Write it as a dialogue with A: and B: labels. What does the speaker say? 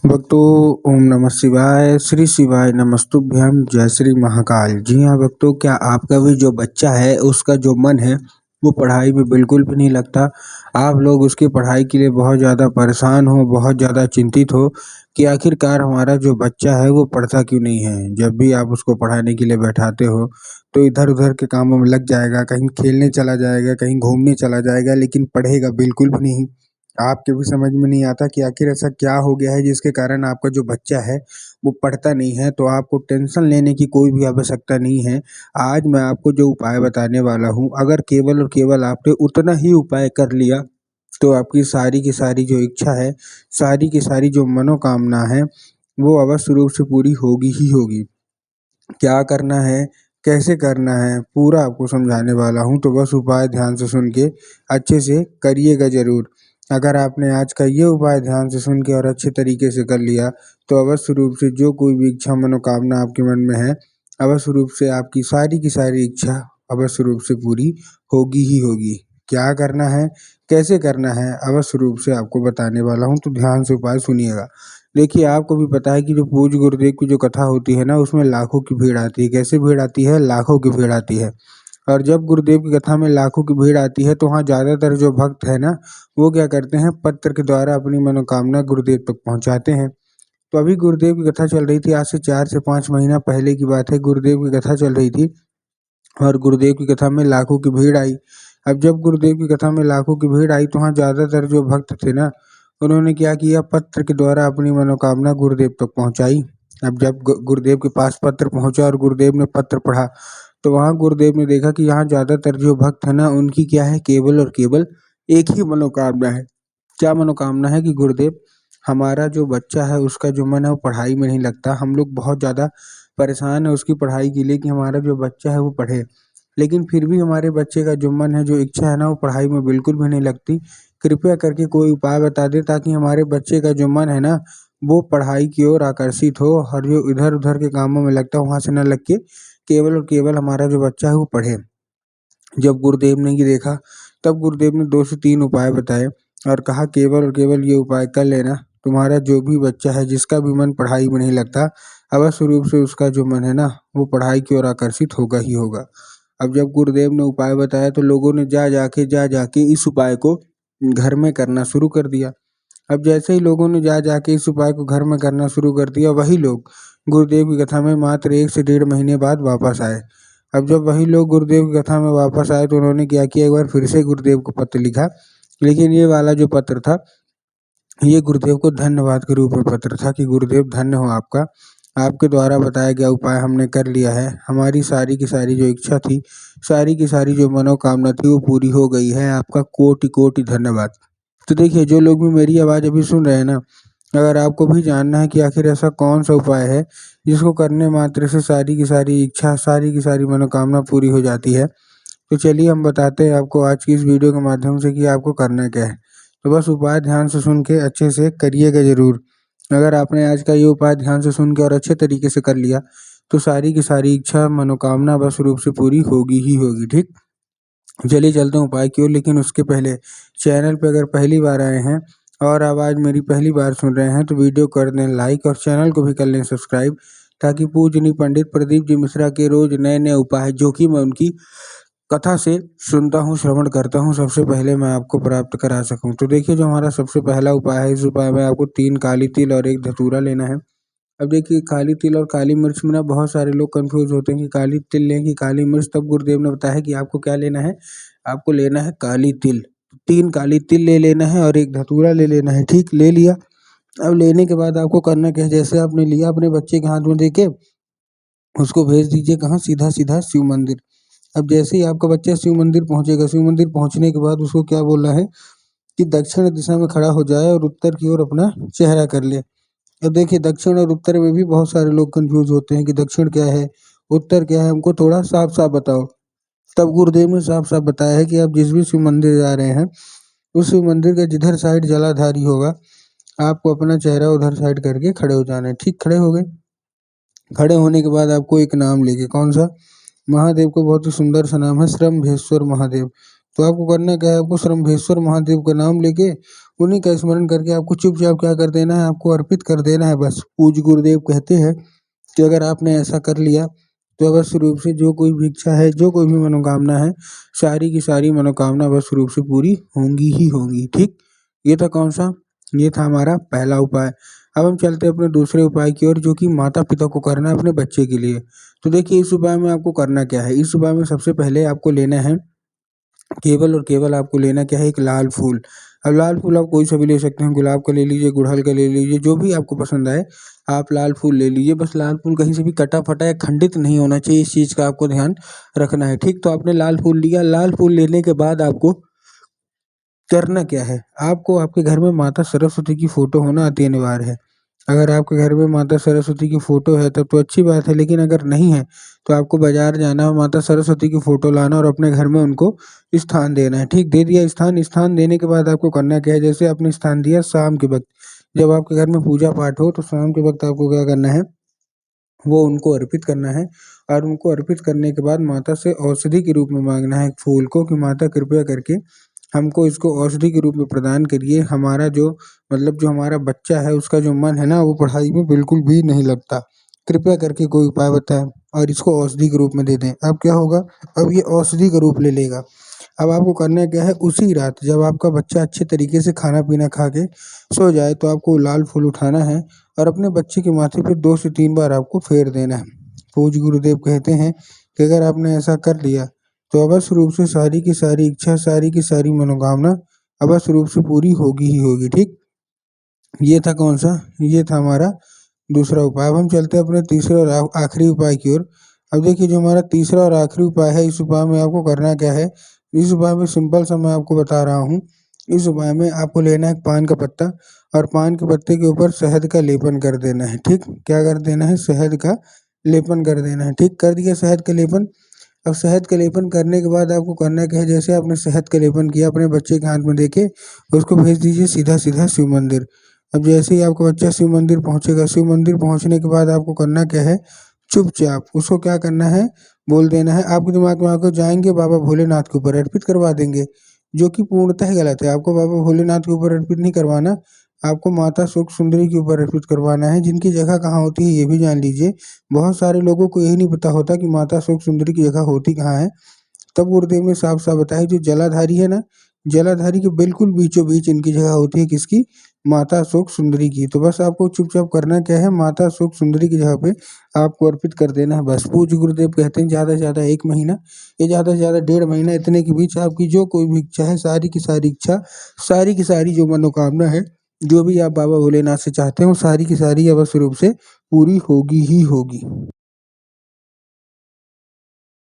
A: भक्तों, ओम नमः शिवाय, श्री शिवाय नमस्तुभ्यम, जय श्री महाकाल। जी हाँ भक्तों, क्या आपका भी जो बच्चा है उसका जो मन है वो पढ़ाई में बिल्कुल भी नहीं लगता। आप लोग उसकी पढ़ाई के लिए बहुत ज़्यादा परेशान हो, बहुत ज़्यादा चिंतित हो कि आखिरकार हमारा जो बच्चा है वो पढ़ता क्यों नहीं है। जब भी आप उसको पढ़ाने के लिए बैठाते हो तो इधर उधर के कामों में लग जाएगा, कहीं खेलने चला जाएगा, कहीं घूमने चला जाएगा, लेकिन पढ़ेगा बिल्कुल भी नहीं। आपके भी समझ में नहीं आता कि आखिर ऐसा क्या हो गया है जिसके कारण आपका जो बच्चा है वो पढ़ता नहीं है। तो आपको टेंशन लेने की कोई भी आवश्यकता नहीं है। आज मैं आपको जो उपाय बताने वाला हूँ, अगर केवल और केवल आपने उतना ही उपाय कर लिया तो आपकी सारी की सारी जो इच्छा है, सारी की सारी जो मनोकामना है, वो अवश्य रूप से पूरी होगी ही होगी। क्या करना है, कैसे करना है, पूरा आपको समझाने वाला हूँ, तो बस उपाय ध्यान से सुन के अच्छे से करिएगा ज़रूर। अगर आपने आज का ये उपाय ध्यान से सुन के और अच्छे तरीके से कर लिया तो अवश्य रूप से जो कोई भी इच्छा मनोकामना आपके मन में है, अवश्य रूप से आपकी सारी की सारी इच्छा अवश्य रूप से पूरी होगी ही होगी। क्या करना है, कैसे करना है, अवश्य रूप से आपको बताने वाला हूँ, तो ध्यान से उपाय सुनिएगा। देखिए, आपको भी पता है कि जो पूज्य गुरुदेव की जो कथा होती है ना, उसमें लाखों की भीड़ आती है। कैसे भीड़ आती है? लाखों की भीड़ आती है। और जब गुरुदेव की कथा में लाखों की भीड़ आती है तो वहाँ ज़्यादातर जो भक्त है ना, वो क्या करते हैं, पत्र के द्वारा अपनी मनोकामना गुरुदेव तक पहुँचाते हैं। तो अभी गुरुदेव की कथा चल रही थी, आज से 4 से 5 महीना पहले की बात है। गुरुदेव की कथा चल रही थी और गुरुदेव की कथा में लाखों की भीड़ आई। अब जब गुरुदेव की कथा में लाखों की भीड़ आई तो वहाँ ज़्यादातर जो भक्त थे ना, उन्होंने क्या किया, पत्र के द्वारा अपनी मनोकामना गुरुदेव तक पहुँचाई। अब जब गुरुदेव के पास पत्र पहुँचा और गुरुदेव ने पत्र पढ़ा तो वहाँ गुरुदेव ने देखा कि यहाँ ज़्यादातर जो भक्त है ना, उनकी क्या है, केवल और केवल एक ही मनोकामना है। क्या मनोकामना है कि गुरुदेव, हमारा जो बच्चा है उसका जो मन है वो पढ़ाई में नहीं लगता। हम लोग बहुत ज़्यादा परेशान है उसकी पढ़ाई के लिए कि हमारा जो बच्चा है वो पढ़े, लेकिन फिर भी हमारे बच्चे का जो मन है, जो इच्छा है ना, वो पढ़ाई में बिल्कुल भी नहीं लगती। कृपया करके कोई उपाय बता दें ताकि हमारे बच्चे का जो मन है ना, वो पढ़ाई की ओर आकर्षित हो और जो इधर उधर के कामों में लगता है वहाँ से न लग के केवल और केवल हमारा जो बच्चा है वो पढ़े। जब गुरुदेव ने ये देखा तब गुरुदेव ने 2 से 3 उपाय बताए और कहा, केवल और केवल ये उपाय कर लेना, तुम्हारा जो भी बच्चा है जिसका भी मन पढ़ाई में नहीं लगता, अवश्य रूप से उसका जो मन है ना, वो पढ़ाई की ओर आकर्षित होगा ही होगा। अब जब गुरुदेव ने उपाय बताया तो लोगों ने जा जाके इस उपाय को घर में करना शुरू कर दिया। अब जैसे ही लोगों ने जा जाके इस उपाय को घर में करना शुरू कर दिया, वही लोग गुरुदेव की कथा में मात्र 1 से 1.5 महीने बाद वापस आए। अब जब वही लोग गुरुदेव की कथा में वापस आए तो उन्होंने क्या किया, एक बार फिर से गुरुदेव को पत्र लिखा, लेकिन ये वाला जो पत्र था, ये गुरुदेव को धन्यवाद के रूप में पत्र था कि गुरुदेव धन्य हो आपका, आपके द्वारा बताया गया उपाय हमने कर लिया है। हमारी सारी की सारी जो इच्छा थी, सारी की सारी जो मनोकामना थी वो पूरी हो गई है। आपका कोटि कोटि धन्यवाद। तो देखिए, जो लोग भी मेरी आवाज़ अभी सुन रहे हैं ना, अगर आपको भी जानना है कि आखिर ऐसा कौन सा उपाय है जिसको करने मात्र से सारी की सारी इच्छा, सारी की सारी मनोकामना पूरी हो जाती है, तो चलिए हम बताते हैं आपको आज की इस वीडियो के माध्यम से कि आपको करना क्या है। तो बस उपाय ध्यान से सुन के अच्छे से करिएगा ज़रूर। अगर आपने आज का ये उपाय ध्यान से सुन के और अच्छे तरीके से कर लिया तो सारी की सारी इच्छा मनोकामना बस रूप से पूरी होगी ही होगी। ठीक, चलिए चलते हैं उपाय की ओर, लेकिन उसके पहले चैनल पे अगर पहली बार आए हैं और आवाज़ मेरी पहली बार सुन रहे हैं तो वीडियो कर दें लाइक और चैनल को भी कर लें सब्सक्राइब, ताकि पूजनीय पंडित प्रदीप जी मिश्रा के रोज़ नए नए उपाय जो कि मैं उनकी कथा से सुनता हूँ, श्रवण करता हूँ, सबसे पहले मैं आपको प्राप्त करा सकूँ। तो देखिए, जो हमारा सबसे पहला उपाय है, इस उपाय में आपको 3 काली तिल और 1 धतूरा लेना है। अब देखिए, काली तिल और काली मिर्च में ना बहुत सारे लोग कंफ्यूज होते हैं कि काली तिल लें कि काली मिर्च, तब गुरुदेव ने बताया कि आपको क्या लेना है, आपको लेना है काली तिल। 3 काली तिल ले लेना है और 1 धतूरा ले लेना है। ठीक, ले लिया। अब लेने के बाद आपको करना क्या है, जैसे आपने लिया अपने बच्चे के हाथ में देके उसको भेज दीजिए कहाँ, सीधा सीधा शिव मंदिर। अब जैसे ही आपका बच्चा शिव मंदिर पहुँचेगा, शिव मंदिर पहुँचने के बाद उसको क्या बोलना है कि दक्षिण दिशा में खड़ा हो जाए और उत्तर की ओर अपना चेहरा कर ले। अब देखिए, दक्षिण और उत्तर में भी बहुत सारे लोग कंफ्यूज होते हैं कि दक्षिण क्या है, उत्तर क्या है, हमको थोड़ा साफ साफ बताओ। तब गुरुदेव ने साफ साफ बताया है कि आप जिस भी शिव मंदिर जा रहे हैं, उस शिव मंदिर का जिधर साइड जलाधारी होगा, आपको अपना चेहरा उधर साइड करके खड़े हो जाना है। ठीक, खड़े हो गए। खड़े होने के बाद आपको एक नाम लेके, कौन सा, महादेव को बहुत ही सुंदर सा नाम है श्रम्भेश्वर महादेव। तो आपको करना क्या है, आपको श्रम्भेश्वर महादेव का नाम लेके उन्हीं का स्मरण करके आपको चुपचाप क्या कर देना है, आपको अर्पित कर देना है बस। पूज्य गुरुदेव कहते हैं कि अगर आपने ऐसा कर लिया तो अवश्य रूप से जो कोई भी इच्छा है, जो कोई भी मनोकामना है, सारी की सारी मनोकामना अवश्य रूप से पूरी होंगी ही होंगी। ठीक, ये था कौन सा, ये था हमारा पहला उपाय। अब हम चलते हैं अपने दूसरे उपाय की ओर, जो कि माता पिता को करना है अपने बच्चे के लिए। तो देखिए इस उपाय में आपको करना क्या है। इस उपाय में सबसे पहले आपको लेना है, केवल और केवल आपको लेना क्या है, एक लाल फूल। अब लाल फूल आप कोई सा भी ले सकते हैं, गुलाब का ले लीजिए, गुड़हल का ले लीजिए, जो भी आपको पसंद आए आप लाल फूल ले लीजिए। बस लाल फूल कहीं से भी कटा फटा या खंडित नहीं होना चाहिए, इस चीज़ का आपको ध्यान रखना है। ठीक, तो आपने लाल फूल लिया। लाल फूल लेने के बाद आपको करना क्या है, आपको आपके घर में माता सरस्वती की फोटो होना अति अनिवार्य है। अगर आपके घर में माता सरस्वती की फोटो है तब तो अच्छी बात है, लेकिन अगर नहीं है तो आपको बाजार जाना है, माता सरस्वती की फोटो लाना और अपने घर में उनको स्थान देना है। ठीक, दे दिया स्थान। स्थान देने के बाद आपको करना क्या है, जैसे आपने स्थान दिया, शाम के वक्त जब आपके घर में पूजा पाठ हो तो शाम के वक्त आपको क्या करना है, वो उनको अर्पित करना है। और उनको अर्पित करने के बाद माता से औषधि के रूप में मांगना है फूल को, कि माता कृपया करके हमको इसको औषधि के रूप में प्रदान करिए। हमारा जो मतलब जो हमारा बच्चा है उसका जो मन है ना, वो पढ़ाई में बिल्कुल भी नहीं लगता। कृपया करके कोई उपाय बताएं और इसको औषधि के रूप में दे दें। अब क्या होगा, अब ये औषधि का रूप ले लेगा। अब आपको करना क्या है, उसी रात जब आपका बच्चा अच्छे तरीके से खाना पीना खा के सो जाए तो आपको लाल फूल उठाना है और अपने बच्चे के माथे पे 2 से 3 बार आपको फेर देना है। पूज्य गुरुदेव कहते हैं कि अगर आपने ऐसा कर लिया तो अवश्य रूप से सारी की सारी इच्छा, सारी की सारी मनोकामना अवश्य रूप से पूरी होगी ही होगी। ठीक, ये था कौन सा, ये था हमारा दूसरा उपाय। अब हम चलते हैं अपने तीसरे और आखिरी उपाय की ओर। अब देखिए जो हमारा तीसरा और आखिरी उपाय है, इस उपाय में आपको करना क्या है, इस उपाय में सिंपल सा मैं आपको बता रहा हूँ। इस उपाय में आपको लेना है पान का पत्ता और पान के पत्ते के ऊपर शहद का लेपन कर देना है। ठीक, क्या कर देना है, शहद का लेपन कर देना है। ठीक, कर दिया शहद का लेपन। अब शहद का लेपन करने के बाद आपको करना क्या है, जैसे आपने शहद का लेपन किया अपने बच्चे के हाथ में देके उसको भेज दीजिए सीधा सीधा शिव मंदिर। अब जैसे ही आपका बच्चा शिव मंदिर पहुंचेगा, शिव मंदिर पहुंचने के बाद आपको करना क्या है, चुपचाप उसको क्या करना है, बोल देना है। आपके दिमाग में आकर जाएंगे बाबा भोलेनाथ के ऊपर अर्पित करवा देंगे, जो कि पूर्णतः गलत है। आपको बाबा भोलेनाथ के ऊपर अर्पित नहीं करवाना, आपको माता सुख सुंदरी के ऊपर अर्पित करवाना है, जिनकी जगह कहाँ होती है ये भी जान लीजिए। बहुत सारे लोगों को यही नहीं पता होता कि माता सुख सुंदरी की जगह होती कहाँ है। तब गुरुदेव ने साफ साफ बताया, जो जलाधारी है ना, जलाधारी के बिल्कुल बीचों बीच इनकी जगह होती है, किसकी, माता सुख सुंदरी की। तो बस आपको चुपचाप करना क्या है, माता सुख सुंदरी की जगह पे आपको अर्पित कर देना है बस। पूज्य गुरुदेव कहते हैं ज़्यादा से ज़्यादा 1 महीना या ज़्यादा से ज़्यादा 1.5 महीना, इतने के बीच आपकी जो कोई भी इच्छा है, सारी की सारी इच्छा, सारी की सारी जो मनोकामना है, जो भी आप बाबा भोलेनाथ से चाहते हो, सारी की सारी अवश्य रूप से पूरी होगी ही होगी।